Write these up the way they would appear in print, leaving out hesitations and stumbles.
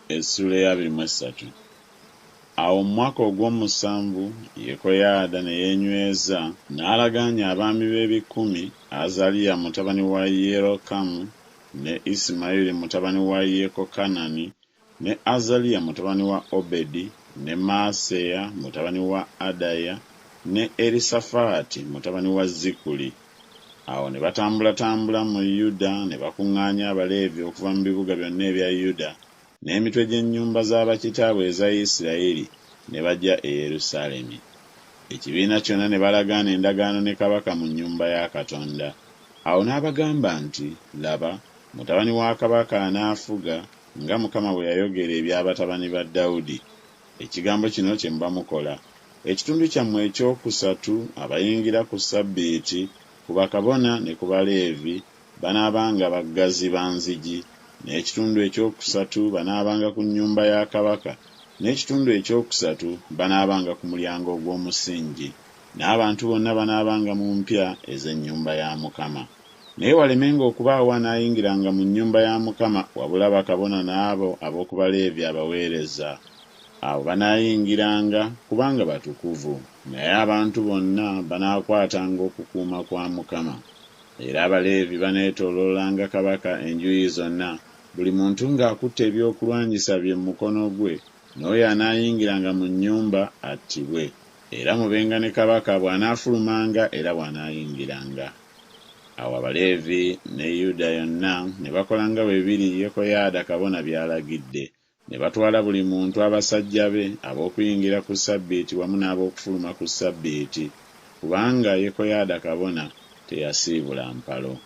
Essula ya 23. Awo mu mwaka ogw'omusanvu Yekoyaada ne yeenyweza n'alagaanya abaami b'ebikumi Azaliya mutabani wa Yerokamu ne Isimayiri mutabani wa Yekokanani ne Azaliya mutabani wa Obedi ne Maaseya mutabani wa Adaya ne Erisafaati mutabani wa Zikuli. Awo ne batambula mu Yuda ne bakuŋŋaanya Abaleevi okuva mu bibuga byonna ebya Yuda n'emitwe gy'ennyumba z'abakitaabwe eza Isirayiri ne bajja e Yerusaalemi. Ekibiina kyonna ne balagaana endagaano ne kabaka mu nnyumba ya Katonda. Awo n'abagamba nti, laba, mutabani wa kabaka anaafuga nga Mukama bwe yayogera eby'abatabani ba Dawudi. Ekigambo kino kye muba mukola. Ekitundu kyammwe ekyokusatu abayingira ku Ssabbiiti, ku bakabona ne ku Baleevi banaabanga baggazi ba nzigi, n'ekitundu ekyokusatu banaabanga ku nnyumba ya kabaka, n'ekitundu ekyokusatu banaabanga ku mulyango ogw'omusingi, n'abantu bonna banaabanga mu mpya ez'ennyumba ya Mukama. Naye walemenga okubaawo anaayingiranga mu nnyumba ya Mukama wabula bakabona n'abo ab'oku Baleevi abaweereza. Abo banaayingiranga kubanga batukuvu, naye abantu bonna banaakwatanga okukuuma kwa Mukama. Era Abaleevi baneetooloolanga kabaka enjuuyi zonna, buli muntu ng'akutte ebyokulwanyisa bye mu mukono gwe, n'oyo anaayingiranga mu nnyumba attibwe. Era mubenga ne kabaka bw'anaafulumanga era bw'anaayingiranga. Awo Abaleevi ne Yuda yonna ne bakola nga bwe biri Yekoyaada kabona by'alagidde. Ne batwala buli muntu abasajja be ab'okuyingira ku Ssabbiiti wamu n'ab'okufuluma ku Ssabbiiti, kubanga Yekoyaada kabona teyasiibula mpalo.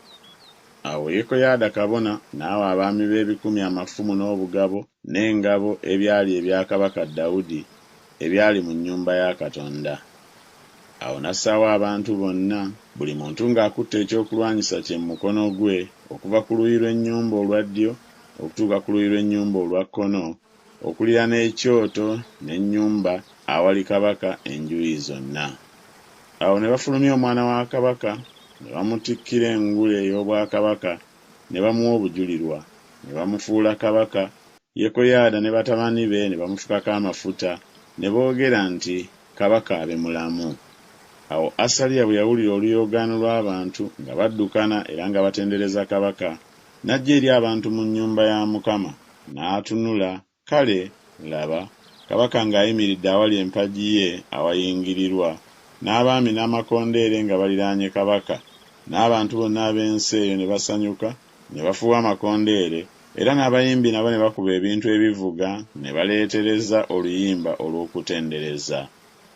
Awo Yekoyaada kabona n'awa abaami b'ebikumi amafumu n'obugabo n'engabo ebyali ebya kabaka Dawudi ebyali mu nnyumba ya Katonda. Awo n'assaawo abantu bonna, buli muntu ng'akutte ekyokulwanyisa kye mu mukono gwe, okuva ku luuyi lw'ennyumba olwa ddyo okutuuka ku luuyi lw'ennyumba olwa kkono, okulira n'ekyoto n'ennyumba awali kabaka enjuuyi zonna. Awo ne bafulumya omwana wa kabaka, ne bamutikkira engule ey'obwakabaka, ne bamuwa obujulirwa, ne bamufuula kabaka. Yekoyaada ne batabani be ne bamufukako amafuta, ne boogera nti kabaka abe mulamu. Awo Asaliya bwe yawulira oluyoogaano lw'abantu nga baddukana era nga batendereza kabaka, n'ajja eri abantu mu nnyumba ya Mukama, n'atunula, kale, laba, kabaka ng'ayimiridde awali empagi ye awayingirirwa, n'abaami n'amakondeere nga baliraanye kabaka, n'abantu bonna ab'ensi eyo ne basanyuka, ne bafuuwa amakondeere, era n'abayimbi nabo ne bakuba ebintu ebivuga, ne baleetereza oluyimba olw'okutendereza.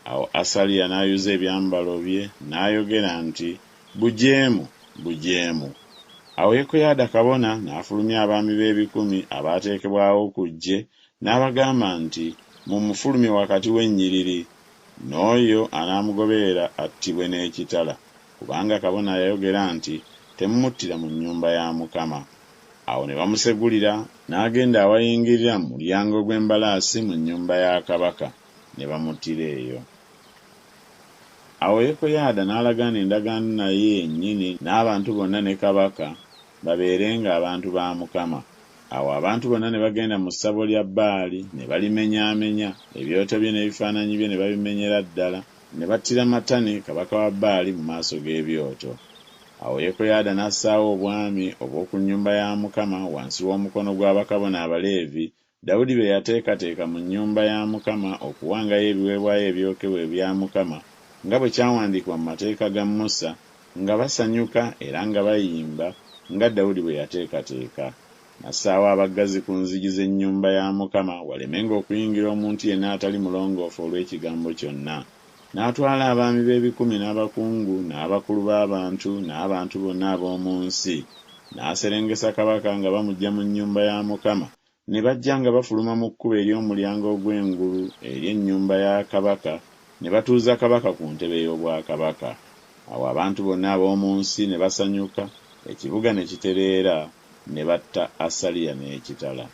Awo Asaliya n'ayuza ebyambalo bye, n'ayogera nti, bujeemu, bujeemu. Awo Yekoyaada kabona n'afulumya abaami b'ebikumi abaateekebwawo ku ggye, n'abagamba nti, mumufulumye wakati w'ennyiriri, n'oyo anaamugoberera attibwe n'ekitala, kubanga kabona yayogera nti, temumuttira mu nnyumba ya Mukama. Awo ne bamusegulira, n'agenda awayingirira mu mulyango gw'embalaasi mu nnyumba ya kabaka, ne bamuttira eyo. Awo Yekoyaada n'alagaana endagaano naye yennyini n'abantu bonna ne kabaka babeerenga abantu ba Mukama. Awo abantu bonna ne bagenda mu ssabo lya Baali, ne balimenyaamenya, ebyoto bye n'ebifaananyi bye ne babimenyera ddala, ne battira Matani kabaka wa Baali mu maaso g'ebyoto. Awo Yekoyaada n'assaawo obwami obw'oku nnyumba ya Mukama wansi w'omukono gw'abakabona Abaleevi, Dawudi be yateekateeka mu nnyumba ya Mukama okuwangayo ebiweebwayo ebyokebwa ebya Mukama, nga bwe kyawandiikibwa mu mateeka ga Musa, nga basanyuka era nga bayimba, nga Dawudi bwe yateekateeka. N'assaawo abaggazi ku nzigi z'ennyumba ya Mukama walemenga okuyingira omuntu yenna atali mulongoofu olw'ekigambo kyonna. N'atwala abaami b'ebikumi n'abakungu n'abakulu b'abantu n'abantu bonna ab'omu nsi, n'aserengesa kabaka nga bamuggya mu nnyumba ya Mukama, ne bajja nga bafuluma mu kkubo ery'omulyango ogw'engulu ery'ennyumba ya kabaka, ne batuuza kabaka ku ntebe y'obwakabaka. Awo abantu bonna ab'omu nsi ne basanyuka, ekibuga ne kitereera, ne batta Asaliya n'ekitala.